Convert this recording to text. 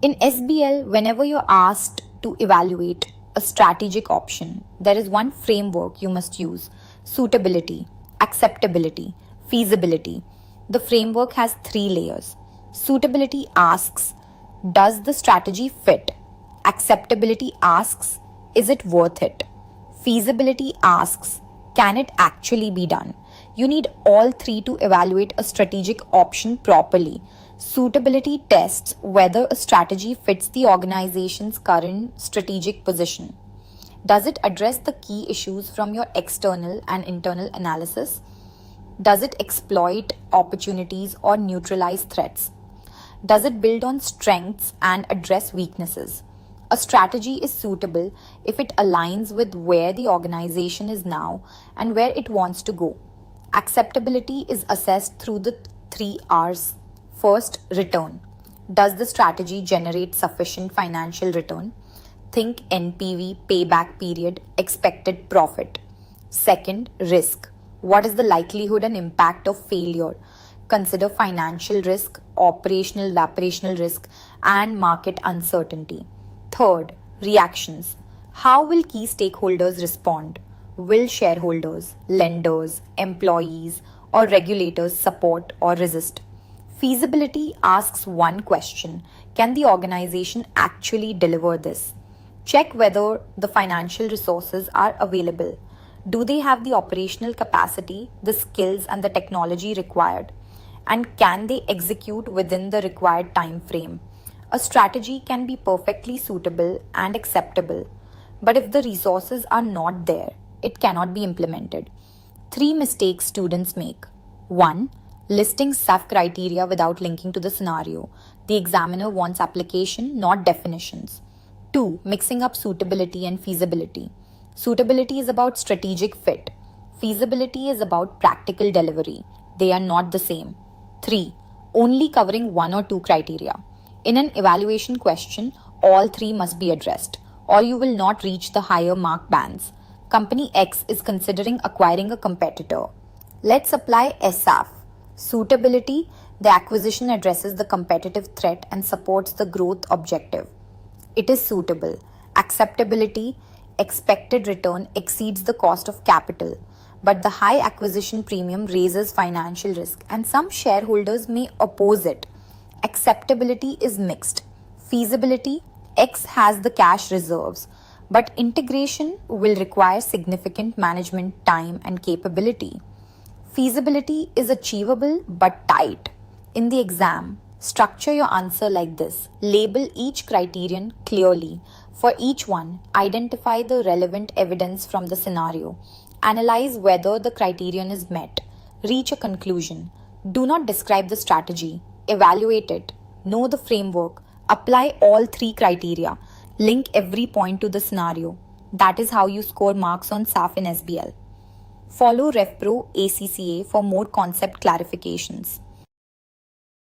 In SBL, whenever you're asked to evaluate a strategic option, there is one framework you must use: suitability, acceptability, feasibility. The framework has three layers. Suitability asks, does the strategy fit? Acceptability asks, is it worth it? Feasibility asks, can it actually be done? You need all three to evaluate a strategic option properly. Suitability tests whether a strategy fits the organization's current strategic position. Does it address the key issues from your external and internal analysis? Does it exploit opportunities or neutralize threats? Does it build on strengths and address weaknesses? A strategy is suitable if it aligns with where the organization is now and where it wants to go. Acceptability is assessed through the 3 R's. First, return. Does the strategy generate sufficient financial return? Think NPV, payback period, expected profit. Second, risk. What is the likelihood and impact of failure? Consider financial risk, operational risk, and market uncertainty. Third, reactions. How will key stakeholders respond? Will shareholders, lenders, employees, or regulators support or resist? Feasibility asks one question: can the organization actually deliver this? Check whether the financial resources are available. Do they have the operational capacity, the skills, and the technology required? And can they execute within the required time frame? A strategy can be perfectly suitable and acceptable, but if the resources are not there, it cannot be implemented. 3 mistakes students make. 1. Listing SAF criteria without linking to the scenario. The examiner wants application, not definitions. 2. Mixing up suitability and feasibility. Suitability is about strategic fit. Feasibility is about practical delivery. They are not the same. 3. Only covering 1 or 2 criteria. In an evaluation question, all 3 must be addressed, or you will not reach the higher mark bands. Company X is considering acquiring a competitor. Let's apply SAF. Suitability: the acquisition addresses the competitive threat and supports the growth objective. It is suitable. Acceptability: expected return exceeds the cost of capital, but the high acquisition premium raises financial risk and some shareholders may oppose it. Acceptability is mixed. Feasibility: X has the cash reserves, but integration will require significant management time and capability. Feasibility is achievable but tight. In the exam, structure your answer like this. Label each criterion clearly. For each one, identify the relevant evidence from the scenario. Analyze whether the criterion is met. Reach a conclusion. Do not describe the strategy. Evaluate it. Know the framework. Apply all 3 criteria. Link every point to the scenario. That is how you score marks on SAF in SBL. Follow RevPro ACCA for more concept clarifications.